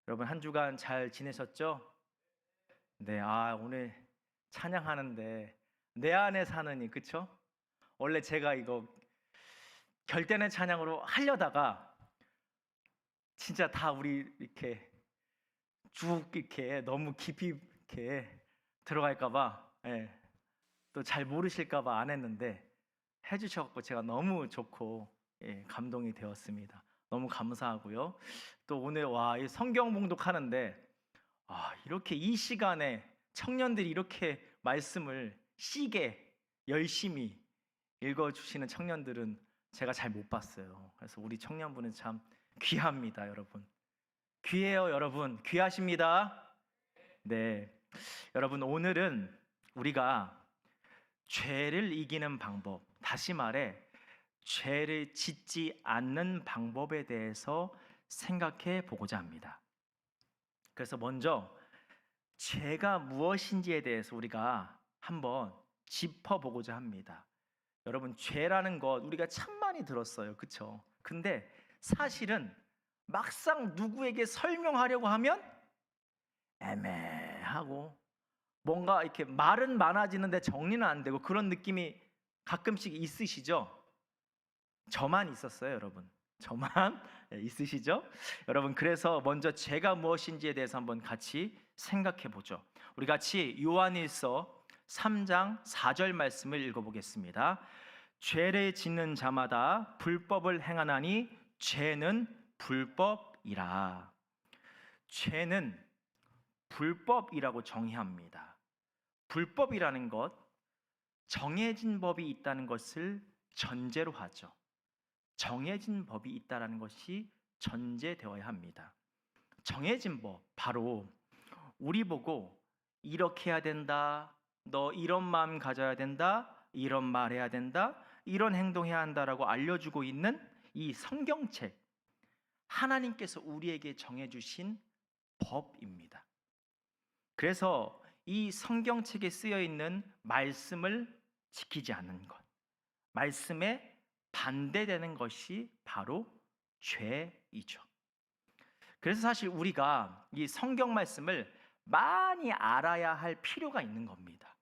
여러분 한 주간 잘 지내셨죠? 네, 오늘 찬양하는데 내 안에 사느니 그쵸? 원래 제가 이거 결대는 찬양으로 하려다가 진짜 다 우리 이렇게 쭉 이렇게 너무 깊이 이렇게 들어갈까봐 또 잘 모르실까봐 안 했는데 해주셔서 제가 너무 좋고 감동이 되었습니다. 너무 감사하고요. 또 오늘 이 성경 봉독하는데 이렇게 이 시간에 청년들이 이렇게 말씀을 시게 열심히 읽어주시는 청년들은 제가 잘 못 봤어요. 그래서 우리 청년분은 참 귀합니다, 여러분. 귀해요, 여러분. 귀하십니다. 네, 여러분 오늘은 우리가 죄를 이기는 방법, 다시 말해 죄를 짓지 않는 방법에 대해서 생각해 보고자 합니다. 그래서 먼저 죄가 무엇인지에 대해서 우리가 한번 짚어보고자 합니다. 여러분, 죄라는 것 우리가 참 많이 들었어요. 그쵸? 근데 사실은 막상 누구에게 설명하려고 하면 애매하고 뭔가 이렇게 말은 많아지는데 정리는 안 되고 그런 느낌이 가끔씩 있으시죠? 저만 있었어요, 여러분. 저만 있으시죠? 여러분, 그래서 먼저 죄가 무엇인지에 대해서 한번 같이 생각해 보죠. 우리 같이 요한일서 3장 4절 말씀을 읽어보겠습니다. 죄를 짓는 자마다 불법을 행하나니 죄는 불법이라. 죄는 불법이라고 정의합니다. 불법이라는 것, 정해진 법이 있다는 것을 전제로 하죠. 정해진 법이 있다는 것이 전제되어야 합니다. 정해진 법, 바로 우리 보고 이렇게 해야 된다, 너 이런 마음 가져야 된다, 이런 말 해야 된다, 이런 행동해야 한다라고 알려주고 있는 이 성경책, 하나님께서 우리에게 정해주신 법입니다. 그래서 이 성경책에 쓰여 있는 말씀을 지키지 않는 것, 말씀에 반대되는 것이 바로 죄이죠. 그래서 사실 우리가 이 성경 말씀을 많이 알아야 할 필요가 있는 겁니다.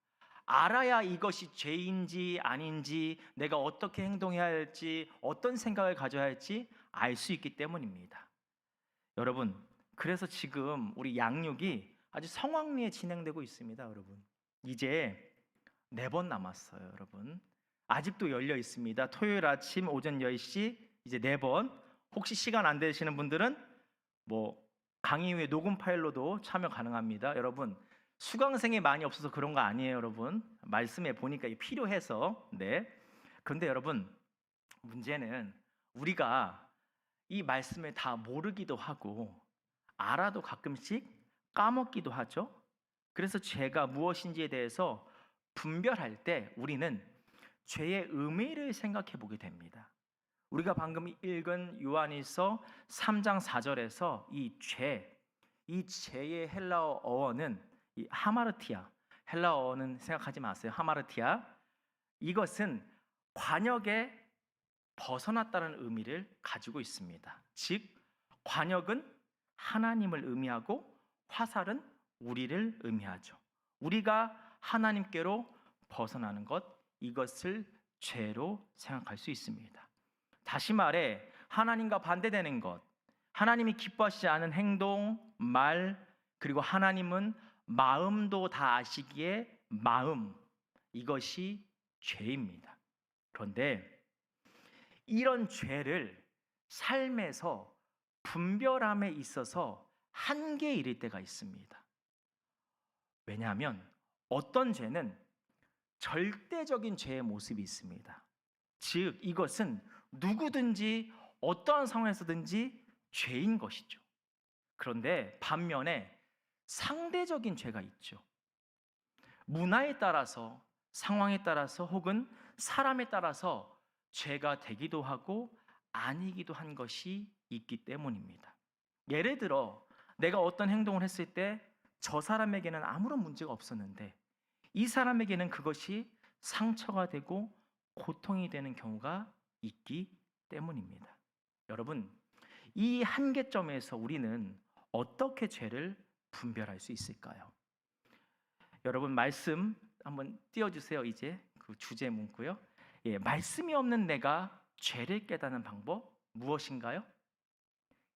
알아야 이것이 죄인지 아닌지, 내가 어떻게 행동해야 할지, 어떤 생각을 가져야 할지 알 수 있기 때문입니다. 여러분, 그래서 지금 우리 양육이 아주 성황리에 진행되고 있습니다. 여러분, 이제 4번 남았어요. 여러분, 아직도 열려 있습니다. 토요일 아침 오전 10시 이제 4번. 혹시 시간 안 되시는 분들은 강의 후에 녹음 파일로도 참여 가능합니다. 여러분, 수강생이 많이 없어서 그런 거 아니에요. 여러분, 말씀에 보니까 필요해서. 그런데 여러분, 문제는 우리가 이 말씀을 다 모르기도 하고 알아도 가끔씩 까먹기도 하죠. 그래서 죄가 무엇인지에 대해서 분별할 때 우리는 죄의 의미를 생각해 보게 됩니다. 우리가 방금 읽은 요한일서 3장 4절에서 이 죄의 헬라어 어원은 이 하마르티아, 헬라어는 생각하지 마세요. 하마르티아, 이것은 관역에 벗어났다는 의미를 가지고 있습니다. 즉, 관역은 하나님을 의미하고 화살은 우리를 의미하죠. 우리가 하나님께로 벗어나는 것, 이것을 죄로 생각할 수 있습니다. 다시 말해 하나님과 반대되는 것, 하나님이 기뻐하시지 않은 행동, 말, 그리고 하나님은 마음도 다 아시기에 마음, 이것이 죄입니다. 그런데 이런 죄를 삶에서 분별함에 있어서 한계에 이를 때가 있습니다. 왜냐하면 어떤 죄는 절대적인 죄의 모습이 있습니다. 즉, 이것은 누구든지 어떠한 상황에서든지 죄인 것이죠. 그런데 반면에 상대적인 죄가 있죠. 문화에 따라서, 상황에 따라서 혹은 사람에 따라서 죄가 되기도 하고 아니기도 한 것이 있기 때문입니다. 예를 들어 내가 어떤 행동을 했을 때 저 사람에게는 아무런 문제가 없었는데 이 사람에게는 그것이 상처가 되고 고통이 되는 경우가 있기 때문입니다. 여러분, 이 한계점에서 우리는 어떻게 죄를 분별할 수 있을까요? 여러분 말씀 한번 띄워주세요. 이제 그 주제 문구요. 예, 말씀이 없는 내가 죄를 깨닫는 방법 무엇인가요?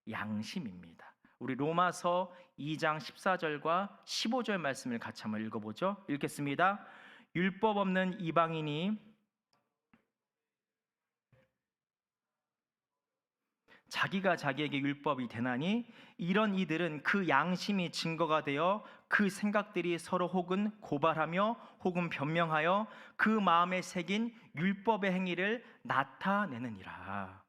양심입니다. 우리 로마서 2장 14절과 15절 말씀을 같이 한번 읽어보죠. 읽겠습니다. 율법 없는 이방인이 자기가 자기에게 율법이 되나니 이런 이들은 그 양심이 증거가 되어 그 생각들이 서로 혹은 고발하며 혹은 변명하여 그 마음에 새긴 율법의 행위를 나타내느니라.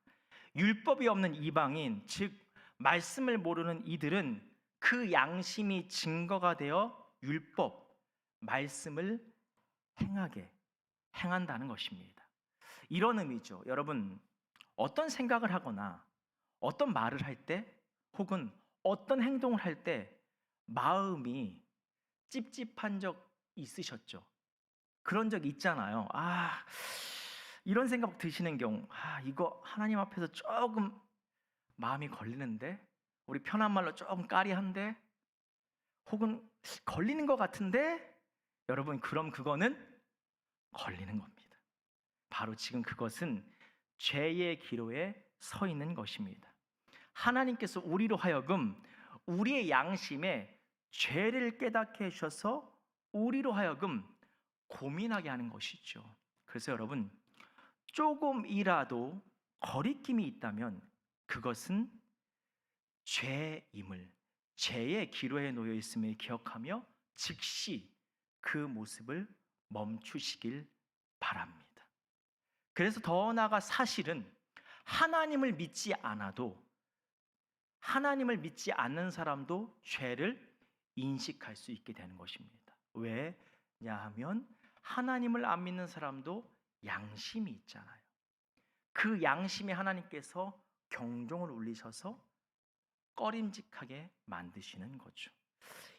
율법이 없는 이방인, 즉 말씀을 모르는 이들은 그 양심이 증거가 되어 율법, 말씀을 행한다는 것입니다. 이런 의미죠. 여러분, 어떤 생각을 하거나 어떤 말을 할 때 혹은 어떤 행동을 할 때 마음이 찝찝한 적 있으셨죠? 그런 적 있잖아요. 이런 생각 드시는 경우, 이거 하나님 앞에서 조금 마음이 걸리는데, 우리 편한 말로 조금 까리한데, 혹은 걸리는 것 같은데, 여러분, 그럼 그거는 걸리는 겁니다. 바로 지금 그것은 죄의 기로에 서 있는 것입니다. 하나님께서 우리로 하여금 우리의 양심에 죄를 깨닫게 해주셔서 우리로 하여금 고민하게 하는 것이죠. 그래서 여러분, 조금이라도 거리낌이 있다면 그것은 죄임을, 죄의 기로에 놓여 있음을 기억하며 즉시 그 모습을 멈추시길 바랍니다. 그래서 더 나아가 사실은 하나님을 믿지 않아도, 하나님을 믿지 않는 사람도 죄를 인식할 수 있게 되는 것입니다. 왜냐하면 하나님을 안 믿는 사람도 양심이 있잖아요. 그 양심에 하나님께서 경종을 울리셔서 꺼림직하게 만드시는 거죠.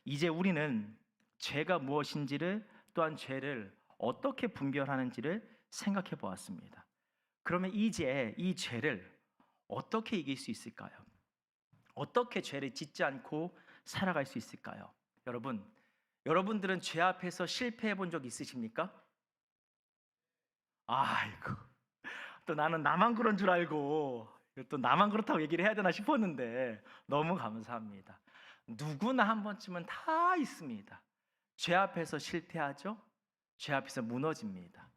이제 우리는 죄가 무엇인지를, 또한 죄를 어떻게 분별하는지를 생각해 보았습니다. 그러면 이제 이 죄를 어떻게 이길 수 있을까요? 어떻게 죄를 짓지 않고 살아갈 수 있을까요? 여러분들은 죄 앞에서 실패해 본 적 있으십니까? 아이고, 또 나는 나만 그런 줄 알고 또 나만 그렇다고 얘기를 해야 되나 싶었는데 너무 감사합니다. 누구나 한 번쯤은 다 있습니다. 죄 앞에서 실패하죠. 죄 앞에서 무너집니다.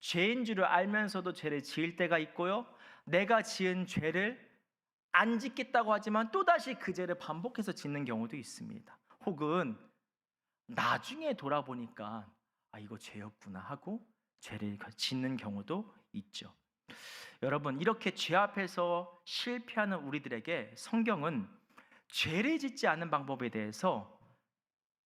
죄인 줄을 알면서도 죄를 지을 때가 있고요, 내가 지은 죄를 안 짓겠다고 하지만 또다시 그 죄를 반복해서 짓는 경우도 있습니다. 혹은 나중에 돌아보니까 이거 죄였구나 하고 죄를 짓는 경우도 있죠. 여러분, 이렇게 죄 앞에서 실패하는 우리들에게 성경은 죄를 짓지 않는 방법에 대해서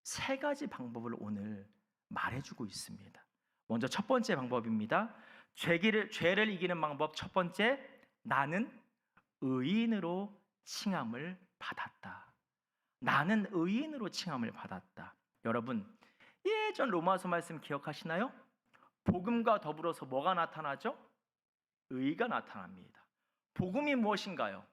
3가지 방법을 오늘 말해주고 있습니다. 먼저 첫 번째 방법입니다. 죄를 이기는 방법 첫 번째, 나는 의인으로 칭함을 받았다. 나는 의인으로 칭함을 받았다. 여러분, 예전 로마서 말씀 기억하시나요? 복음과 더불어서 뭐가 나타나죠? 의가 나타납니다. 복음이 무엇인가요?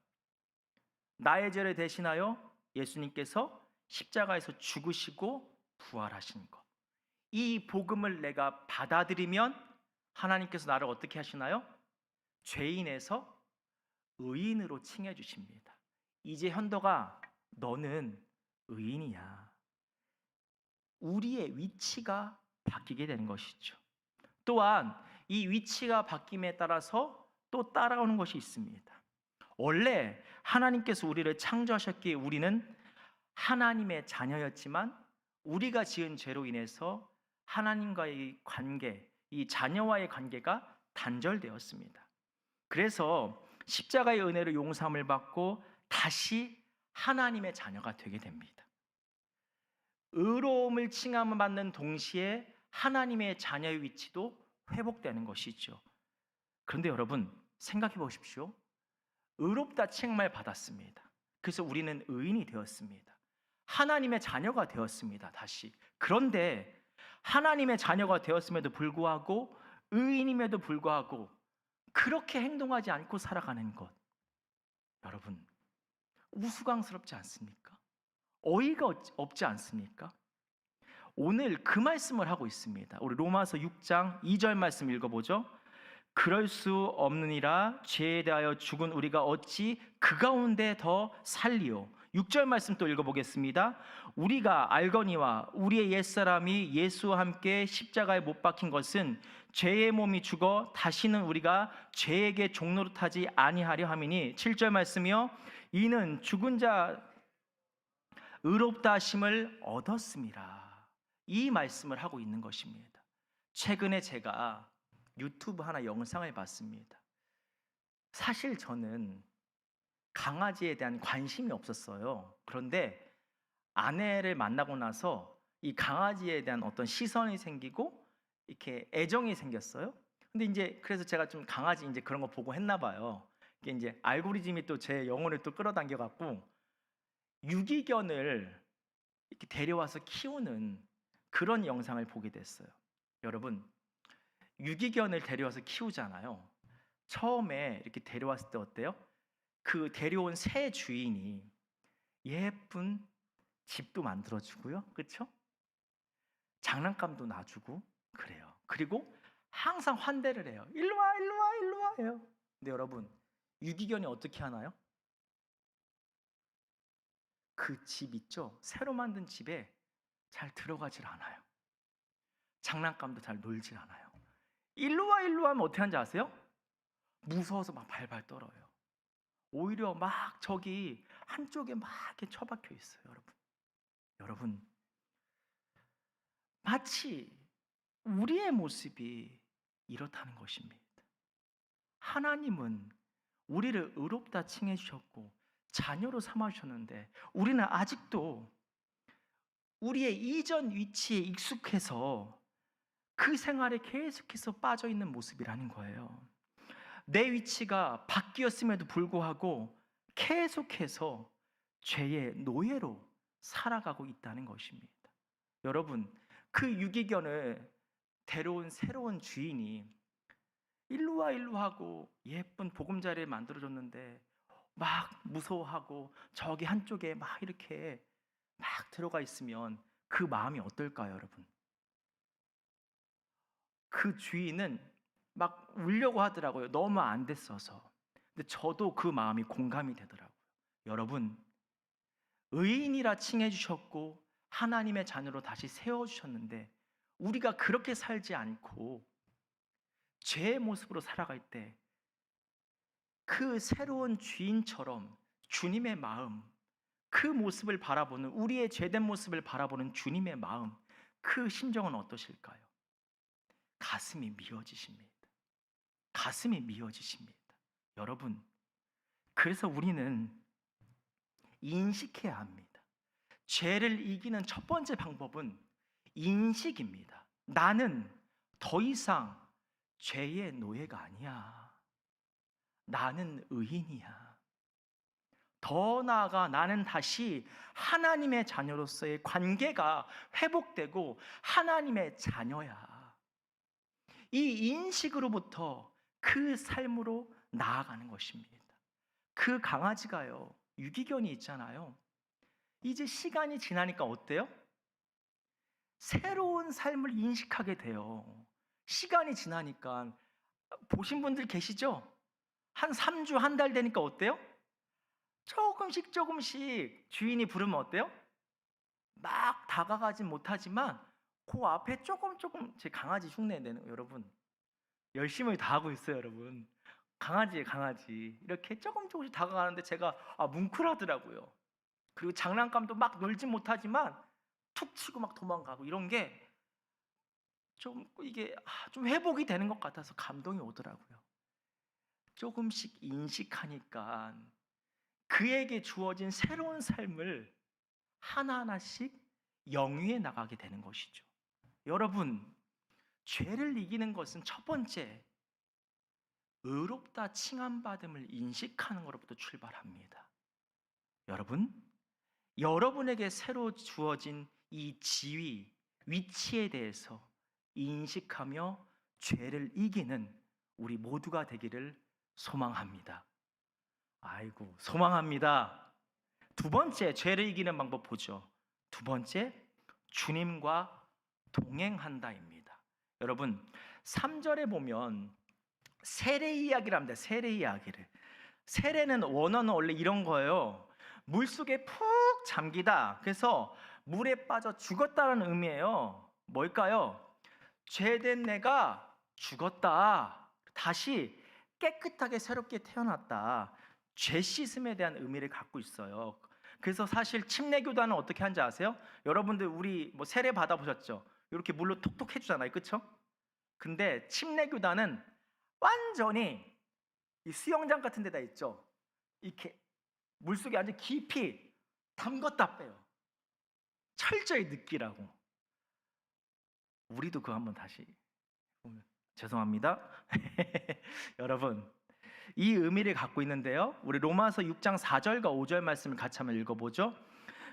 나의 죄를 대신하여 예수님께서 십자가에서 죽으시고 부활하신 것. 이 복음을 내가 받아들이면 하나님께서 나를 어떻게 하시나요? 죄인에서 의인으로 칭해 주십니다. 이제 현도가 너는 의인이야. 우리의 위치가 바뀌게 되는 것이죠. 또한 이 위치가 바뀜에 따라서 또 따라오는 것이 있습니다. 원래 하나님께서 우리를 창조하셨기에 우리는 하나님의 자녀였지만 우리가 지은 죄로 인해서 하나님과의 관계, 이 자녀와의 관계가 단절되었습니다. 그래서 십자가의 은혜로 용서함을 받고 다시 하나님의 자녀가 되게 됩니다. 의로움을 칭함을 받는 동시에 하나님의 자녀의 위치도 회복되는 것이죠. 그런데 여러분, 생각해 보십시오. 의롭다 칭함을 받았습니다. 그래서 우리는 의인이 되었습니다. 하나님의 자녀가 되었습니다. 다시. 그런데 하나님의 자녀가 되었음에도 불구하고, 의인임에도 불구하고 그렇게 행동하지 않고 살아가는 것, 여러분, 우스꽝스럽지 않습니까? 어이가 없지 않습니까? 오늘 그 말씀을 하고 있습니다. 우리 로마서 6장 2절 말씀 읽어보죠. 그럴 수 없느니라 죄에 대하여 죽은 우리가 어찌 그 가운데 더 살리오. 6절 말씀 또 읽어보겠습니다. 우리가 알거니와 우리의 옛사람이 예수와 함께 십자가에 못 박힌 것은 죄의 몸이 죽어 다시는 우리가 죄에게 종노릇하지 아니하려 함이니. 7절 말씀이요. 이는 죽은 자 의롭다 하심을 얻었습니다. 이 말씀을 하고 있는 것입니다. 최근에 제가 유튜브 하나 영상을 봤습니다. 사실 저는 강아지에 대한 관심이 없었어요. 그런데 아내를 만나고 나서 이 강아지에 대한 어떤 시선이 생기고 이렇게 애정이 생겼어요. 근데 이제 그래서 제가 좀 강아지 이제 그런 거 보고 했나 봐요. 이게 이제 알고리즘이 또 제 영혼을 또 끌어당겨 갖고 유기견을 이렇게 데려와서 키우는 그런 영상을 보게 됐어요. 여러분, 유기견을 데려와서 키우잖아요. 처음에 이렇게 데려왔을 때 어때요? 그 데려온 새 주인이 예쁜 집도 만들어주고요, 그렇죠? 장난감도 놔주고 그래요. 그리고 항상 환대를 해요. 일로 와, 일로 와, 일로 와 해요. 근데 여러분, 유기견이 어떻게 하나요? 그 집 있죠? 새로 만든 집에 잘 들어가질 않아요. 장난감도 잘 놀질 않아요. 일로 와, 일로 와 하면 어떻게 하는지 아세요? 무서워서 막 발발 떨어요. 오히려 막 저기 한쪽에 막 이렇게 처박혀 있어요, 여러분. 여러분, 마치 우리의 모습이 이렇다는 것입니다. 하나님은 우리를 의롭다 칭해 주셨고 자녀로 삼아 주셨는데 우리는 아직도 우리의 이전 위치에 익숙해서 그 생활에 계속해서 빠져 있는 모습이라는 거예요. 내 위치가 바뀌었음에도 불구하고 계속해서 죄의 노예로 살아가고 있다는 것입니다. 여러분, 그 유기견을 데려온 새로운 주인이 일로 와 일로 하고 예쁜 보금자리를 만들어줬는데 막 무서워하고 저기 한쪽에 막 이렇게 막 들어가 있으면 그 마음이 어떨까요, 여러분? 그 주인은 막 울려고 하더라고요. 너무 안 됐어서. 근데 저도 그 마음이 공감이 되더라고요. 여러분, 의인이라 칭해 주셨고 하나님의 자녀로 다시 세워 주셨는데 우리가 그렇게 살지 않고 죄의 모습으로 살아갈 때 그 새로운 주인처럼 주님의 마음, 그 모습을 바라보는 우리의 죄된 모습을 바라보는 주님의 마음, 그 심정은 어떠실까요? 가슴이 미어지십니다. 가슴이 미어지십니다. 여러분, 그래서 우리는 인식해야 합니다. 죄를 이기는 첫 번째 방법은 인식입니다. 나는 더 이상 죄의 노예가 아니야. 나는 의인이야. 더 나아가 나는 다시 하나님의 자녀로서의 관계가 회복되고 하나님의 자녀야. 이 인식으로부터 그 삶으로 나아가는 것입니다. 그 강아지가요, 유기견이 있잖아요. 이제 시간이 지나니까 어때요? 새로운 삶을 인식하게 돼요. 시간이 지나니까 보신 분들 계시죠? 한 3주, 한 달 되니까 어때요? 조금씩 조금씩 주인이 부르면 어때요? 막 다가가진 못하지만 그 앞에 조금 제 강아지 흉내 내는 여러분 열심히 다 하고 있어요, 여러분. 강아지예요, 강아지. 이렇게 조금씩 다가가는데 제가 뭉클하더라고요. 그리고 장난감도 막 놀진 못하지만 툭 치고 막 도망가고 이런 게 좀 이게 좀 회복이 되는 것 같아서 감동이 오더라고요. 조금씩 인식하니까 그에게 주어진 새로운 삶을 하나하나씩 영위해 나가게 되는 것이죠. 여러분, 죄를 이기는 것은 첫 번째 의롭다 칭함받음을 인식하는 것부터 출발합니다. 여러분, 여러분에게 새로 주어진 이 지위, 위치에 대해서 인식하며 죄를 이기는 우리 모두가 되기를 소망합니다. 아이고, 소망합니다. 두 번째, 죄를 이기는 방법 보죠. 두 번째, 주님과 동행한다입니다. 여러분, 3절에 보면 세례 이야기를 합니다. 세례 이야기를. 세례는 원어는 원래 이런 거예요. 물속에 푹 잠기다. 그래서 물에 빠져 죽었다는 의미예요. 뭘까요? 죄된 내가 죽었다. 다시 깨끗하게 새롭게 태어났다. 죄 씻음에 대한 의미를 갖고 있어요. 그래서 사실 침례교단은 어떻게 하는지 아세요? 여러분들 우리 뭐 세례 받아보셨죠? 이렇게 물로 톡톡 해주잖아요, 그렇죠? 근데 침례교단은 완전히 이 수영장 같은 데다 있죠. 이렇게 물속에 아주 깊이 담궜다 빼요. 철저히 느끼라고. 우리도 그거 한번 다시 보면 죄송합니다. 여러분, 이 의미를 갖고 있는데요. 우리 로마서 6장 4절과 5절 말씀을 같이 한번 읽어보죠.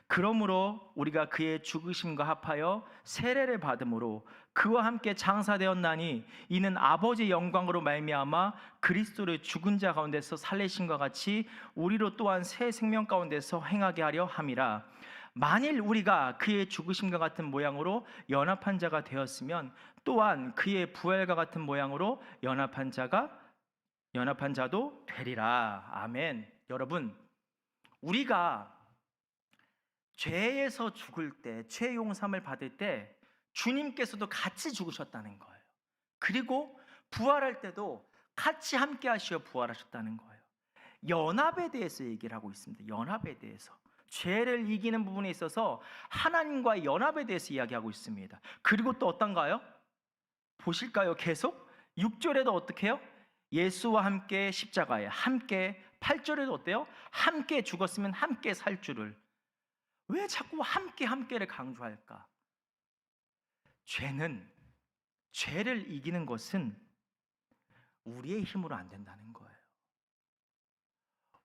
그러므로 우리가 그의 죽으심과 합하여 세례를 받음으로 그와 함께 장사되었나니 이는 아버지의 영광으로 말미암아 그리스도를 죽은 자 가운데서 살리심과 같이 우리로 또한 새 생명 가운데서 행하게 하려 함이라. 만일 우리가 그의 죽으심과 같은 모양으로 연합한 자가 되었으면 또한 그의 부활과 같은 모양으로 연합한 자도 되리라. 아멘. 여러분, 우리가 죄에서 죽을 때, 죄 용서함을 받을 때 주님께서도 같이 죽으셨다는 거예요. 그리고 부활할 때도 같이 함께 하시어 부활하셨다는 거예요. 연합에 대해서 얘기를 하고 있습니다. 연합에 대해서. 죄를 이기는 부분에 있어서 하나님과의 연합에 대해서 이야기하고 있습니다. 그리고 또 어떤가요? 보실까요? 계속 6절에도 어떻게 해요? 예수와 함께 십자가에 함께, 8절에도 어때요? 함께 죽었으면 함께 살 줄을. 왜 자꾸 함께를 강조할까? 죄를 이기는 것은 우리의 힘으로 안 된다는 거예요.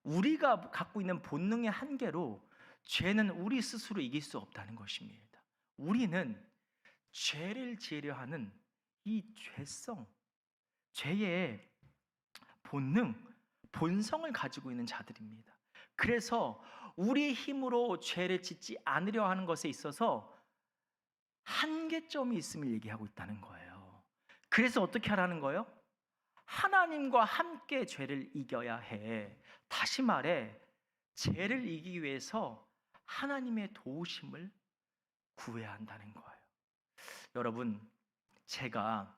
우리가 갖고 있는 본능의 한계로 죄는 우리 스스로 이길 수 없다는 것입니다. 우리는 죄를 지으려 하는 이 죄의 본성을 가지고 있는 자들입니다. 그래서 우리의 힘으로 죄를 짓지 않으려 하는 것에 있어서 한계점이 있음을 얘기하고 있다는 거예요. 그래서 어떻게 하라는 거예요? 하나님과 함께 죄를 이겨야 해. 다시 말해, 죄를 이기기 위해서 하나님의 도우심을 구해야 한다는 거예요. 여러분, 제가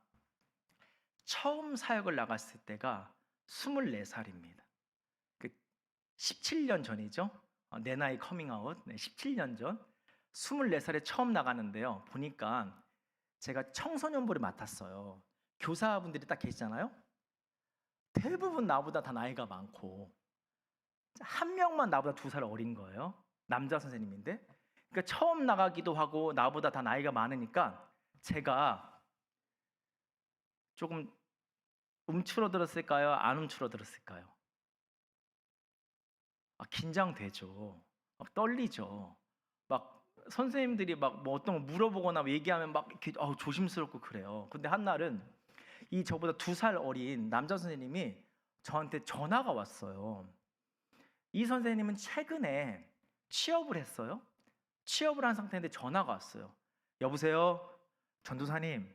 처음 사역을 나갔을 때가 24살입니다. 17년 전이죠. 내 나이 커밍아웃. 17년 전 24살에 처음 나가는데요. 보니까 제가 청소년부를 맡았어요. 교사분들이 딱 계시잖아요. 대부분 나보다 다 나이가 많고 한 명만 나보다 2살 어린 거예요. 남자 선생님인데. 그러니까 처음 나가기도 하고 나보다 다 나이가 많으니까 제가 조금 움츠러들었을까요? 안 움츠러들었을까요? 긴장되죠. 막 떨리죠. 막 선생님들이 막 뭐 어떤 거 물어보거나 얘기하면 막 이렇게 조심스럽고 그래요. 근데 한 날은 이 저보다 2살 어린 남자 선생님이 저한테 전화가 왔어요. 이 선생님은 최근에 취업을 했어요. 취업을 한 상태인데 전화가 왔어요. 여보세요? 전도사님,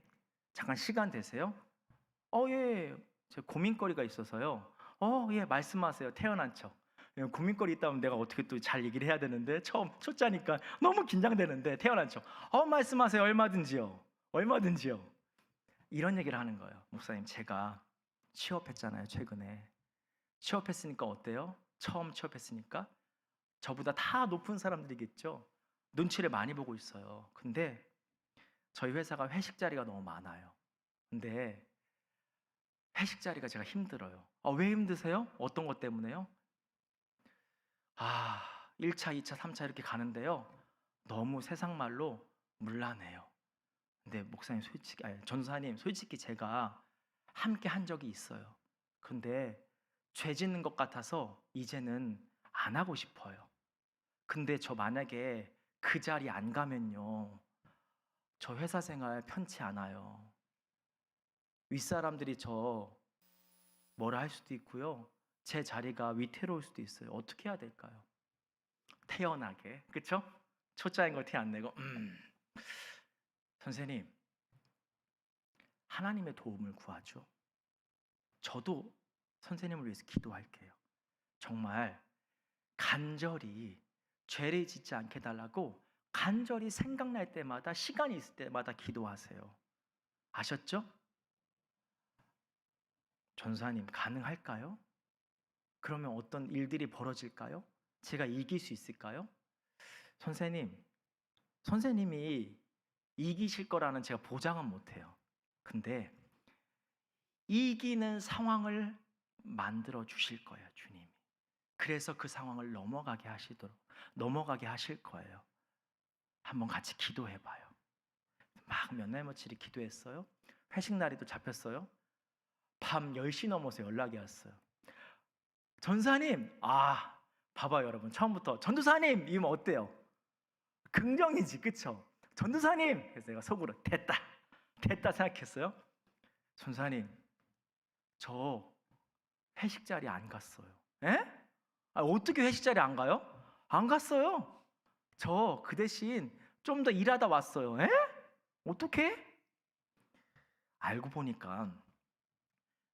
잠깐 시간 되세요? 예. 제 고민거리가 있어서요. 예, 말씀하세요. 태어난 척. 고민거리 있다면 내가 어떻게 또 잘 얘기를 해야 되는데 처음 초짜니까 너무 긴장되는데 태어난 척. 말씀하세요. 얼마든지요. 이런 얘기를 하는 거예요. 목사님, 제가 취업했잖아요. 최근에. 취업했으니까 어때요? 처음 취업했으니까 저보다 다 높은 사람들이겠죠. 눈치를 많이 보고 있어요. 근데 저희 회사가 회식 자리가 너무 많아요. 근데 회식 자리가 제가 힘들어요. 왜 힘드세요? 어떤 것 때문에요? 1차, 2차, 3차 이렇게 가는데요. 너무 세상 말로 문란해요. 근데 목사님 전사님 솔직히 제가 함께 한 적이 있어요. 근데 죄 짓는 것 같아서 이제는 안 하고 싶어요. 근데 저 만약에 그 자리 안 가면요. 저 회사 생활 편치 않아요. 윗사람들이 저 뭐라 할 수도 있고요. 제 자리가 위태로울 수도 있어요. 어떻게 해야 될까요? 태연하게, 그쵸? 초짜인 걸 티 안 내고 선생님, 하나님의 도움을 구하죠. 저도 선생님을 위해서 기도할게요. 정말 간절히 죄를 짓지 않게 달라고 간절히 생각날 때마다, 시간이 있을 때마다 기도하세요. 아셨죠? 전사님, 가능할까요? 그러면 어떤 일들이 벌어질까요? 제가 이길 수 있을까요? 선생님이 이기실 거라는 제가 보장은 못해요. 근데 이기는 상황을 만들어 주실 거예요, 주님이. 그래서 그 상황을 넘어가게 하실 거예요. 한번 같이 기도해 봐요. 막 몇 날 며칠이 기도했어요. 회식 날이 또 잡혔어요. 밤 10시 넘어서 연락이 왔어요. 전사님, 봐봐요 여러분. 처음부터 전도사님 이면 어때요? 긍정이지, 그쵸? 전도사님! 그래서 내가 속으로 됐다 생각했어요. 전사님, 저 회식 자리 안 갔어요. 에? 어떻게 회식 자리 안 가요? 안 갔어요. 저 그 대신 좀 더 일하다 왔어요. 에? 어떻게? 알고 보니까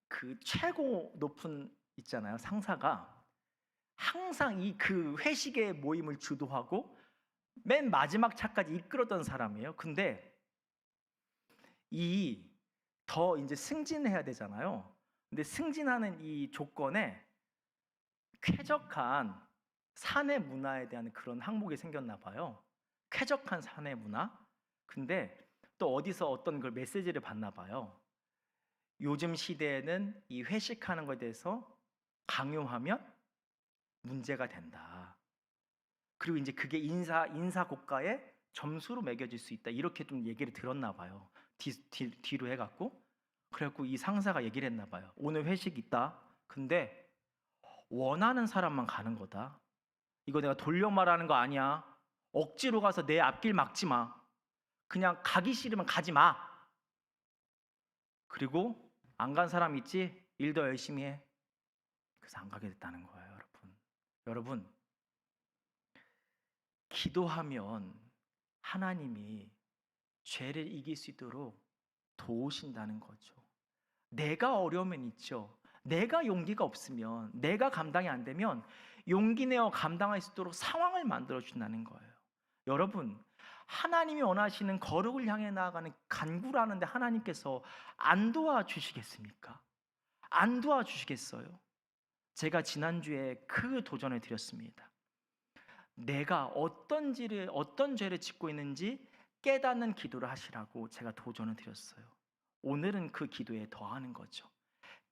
그 최고 높은 있잖아요, 상사가 항상 이 그 회식의 모임을 주도하고 맨 마지막 차까지 이끌었던 사람이에요. 근데 이 더 이제 승진해야 되잖아요. 근데 승진하는 이 조건에 쾌적한 사내 문화에 대한 그런 항목이 생겼나 봐요. 쾌적한 사내 문화. 근데 또 어디서 어떤 그 메시지를 받나 봐요. 요즘 시대에는 이 회식하는 것에 대해서 강요하면 문제가 된다. 그리고 이제 그게 인사 고과에 점수로 매겨질 수 있다. 이렇게 좀 얘기를 들었나 봐요. 뒤로 해갖고. 그래갖고 이 상사가 얘기를 했나 봐요. 오늘 회식 있다. 근데 원하는 사람만 가는 거다. 이거 내가 돌려 말하는 거 아니야. 억지로 가서 내 앞길 막지 마. 그냥 가기 싫으면 가지 마. 그리고 안 간 사람 있지? 일 더 열심히 해. 그래서 안 가게 됐다는 거예요, 여러분. 여러분, 기도하면 하나님이 죄를 이길 수 있도록 도우신다는 거죠. 내가 어려우면 있죠. 내가 용기가 없으면, 내가 감당이 안 되면 용기 내어 감당할 수 있도록 상황을 만들어 준다는 거예요. 여러분, 하나님이 원하시는 거룩을 향해 나아가는 간구라는데 하나님께서 안 도와주시겠습니까? 안 도와주시겠어요? 제가 지난주에 그 도전을 드렸습니다. 내가 어떤 죄를 짓고 있는지 깨닫는 기도를 하시라고 제가 도전을 드렸어요. 오늘은 그 기도에 더하는 거죠.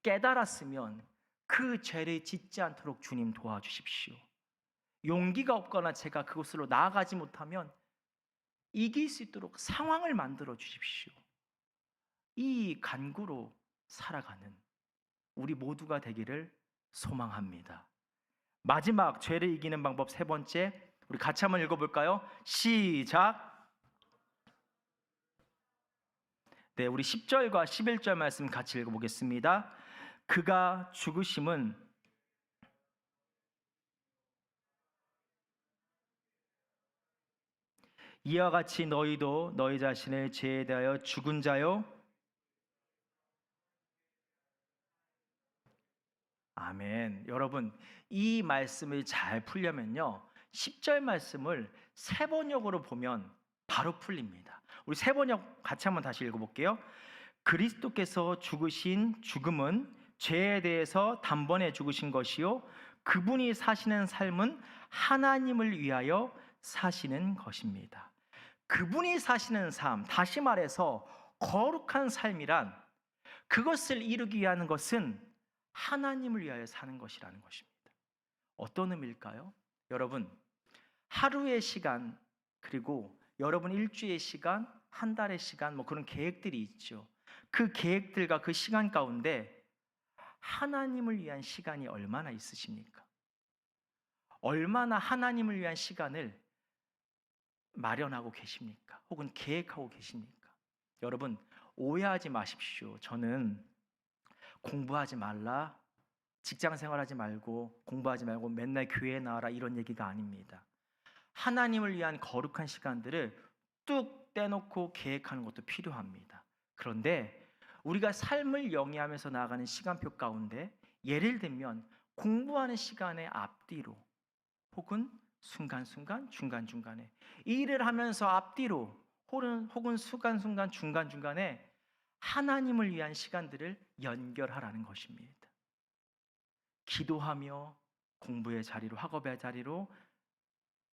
깨달았으면 그 죄를 짓지 않도록 주님 도와주십시오. 용기가 없거나 제가 그곳으로 나아가지 못하면 이길 수 있도록 상황을 만들어 주십시오. 이 간구로 살아가는 우리 모두가 되기를 소망합니다. 마지막 죄를 이기는 방법 세 번째, 우리 같이 한번 읽어볼까요? 시작. 네, 우리 10절과 11절 말씀 같이 읽어보겠습니다. 그가 죽으심은 이와 같이 너희도 너희 자신을 죄에 대하여 죽은 자요. 아멘. 여러분, 이 말씀을 잘 풀려면요, 10절 말씀을 세 번역으로 보면 바로 풀립니다. 우리 세 번역 같이 한번 다시 읽어볼게요. 그리스도께서 죽으신 죽음은 죄에 대해서 단번에 죽으신 것이요, 그분이 사시는 삶은 하나님을 위하여 사시는 것입니다. 그분이 사시는 삶, 다시 말해서 거룩한 삶이란, 그것을 이루기 위한 것은 하나님을 위하여 사는 것이라는 것입니다. 어떤 의미일까요? 여러분, 하루의 시간, 그리고 여러분 일주일의 시간, 한 달의 시간, 뭐 그런 계획들이 있죠. 그 계획들과 그 시간 가운데 하나님을 위한 시간이 얼마나 있으십니까? 얼마나 하나님을 위한 시간을 마련하고 계십니까? 혹은 계획하고 계십니까? 여러분, 오해하지 마십시오. 저는 공부하지 말라, 직장 생활하지 말고 공부하지 말고 맨날 교회에 나와라, 이런 얘기가 아닙니다. 하나님을 위한 거룩한 시간들을 뚝 떼놓고 계획하는 것도 필요합니다. 그런데 우리가 삶을 영위하면서 나아가는 시간표 가운데 예를 들면 공부하는 시간의 앞뒤로 혹은 순간순간 중간중간에 일을 하면서 앞뒤로 혹은 순간순간 중간중간에 하나님을 위한 시간들을 연결하라는 것입니다. 기도하며 공부의 자리로, 학업의 자리로,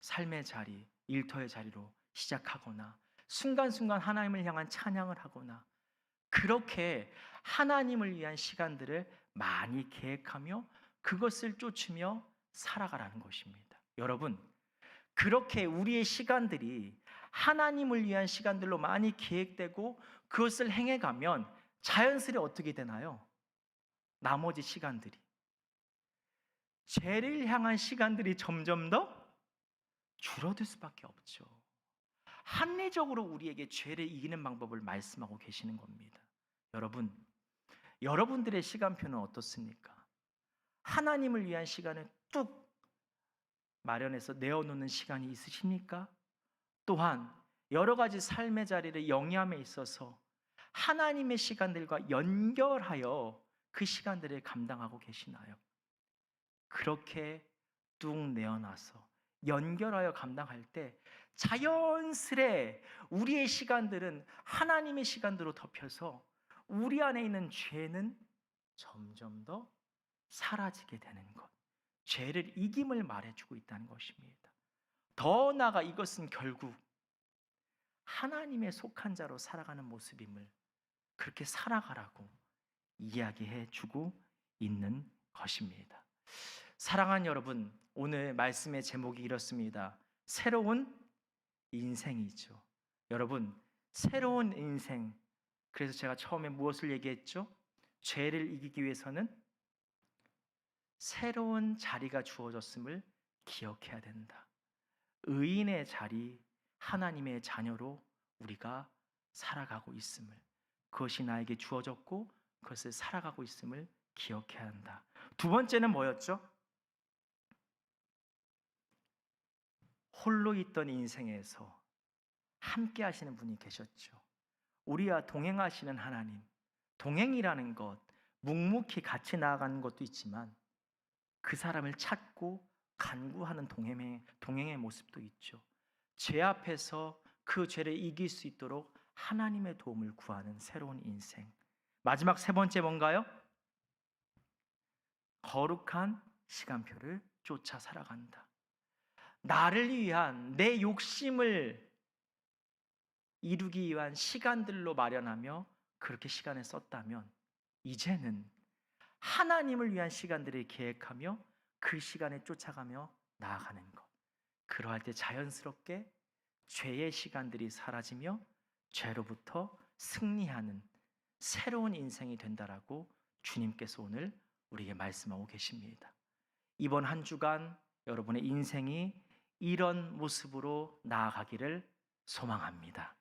삶의 자리, 일터의 자리로 시작하거나 순간순간 하나님을 향한 찬양을 하거나 그렇게 하나님을 위한 시간들을 많이 계획하며 그것을 쫓으며 살아가라는 것입니다. 여러분, 그렇게 우리의 시간들이 하나님을 위한 시간들로 많이 계획되고 그것을 행해가면 자연스레 어떻게 되나요? 나머지 시간들이 죄를 향한 시간들이 점점 더 줄어들 수밖에 없죠. 합리적으로 우리에게 죄를 이기는 방법을 말씀하고 계시는 겁니다. 여러분, 여러분들의 시간표는 어떻습니까? 하나님을 위한 시간을 뚝 마련해서 내어놓는 시간이 있으십니까? 또한 여러 가지 삶의 자리를 영위함에 있어서 하나님의 시간들과 연결하여 그 시간들을 감당하고 계시나요? 그렇게 뚝 내어놔서 연결하여 감당할 때 자연스레 우리의 시간들은 하나님의 시간대로 덮여서 우리 안에 있는 죄는 점점 더 사라지게 되는 것. 죄를 이김을 말해주고 있다는 것입니다. 더 나아가 이것은 결국 하나님의 속한 자로 살아가는 모습임을 그렇게 살아가라고 이야기해 주고 있는 것입니다. 사랑하는 여러분, 오늘 말씀의 제목이 이렇습니다. 새로운 인생이죠. 여러분, 새로운 인생. 그래서 제가 처음에 무엇을 얘기했죠? 죄를 이기기 위해서는 새로운 자리가 주어졌음을 기억해야 된다. 의인의 자리, 하나님의 자녀로 우리가 살아가고 있음을, 그것이 나에게 주어졌고 그것을 살아가고 있음을 기억해야 한다. 두 번째는 뭐였죠? 홀로 있던 인생에서 함께 하시는 분이 계셨죠. 우리와 동행하시는 하나님. 동행이라는 것, 묵묵히 같이 나아가는 것도 있지만 그 사람을 찾고 간구하는 동행의 모습도 있죠. 죄 앞에서 그 죄를 이길 수 있도록 하나님의 도움을 구하는 새로운 인생. 마지막 세 번째 뭔가요? 거룩한 시간표를 쫓아 살아간다. 나를 위한 내 욕심을 이루기 위한 시간들로 마련하며 그렇게 시간을 썼다면 이제는 하나님을 위한 시간들을 계획하며 그 시간에 쫓아가며 나아가는 것. 그러할 때 자연스럽게 죄의 시간들이 사라지며 죄로부터 승리하는 새로운 인생이 된다라고 주님께서 오늘 우리에게 말씀하고 계십니다. 이번 한 주간 여러분의 인생이 이런 모습으로 나아가기를 소망합니다.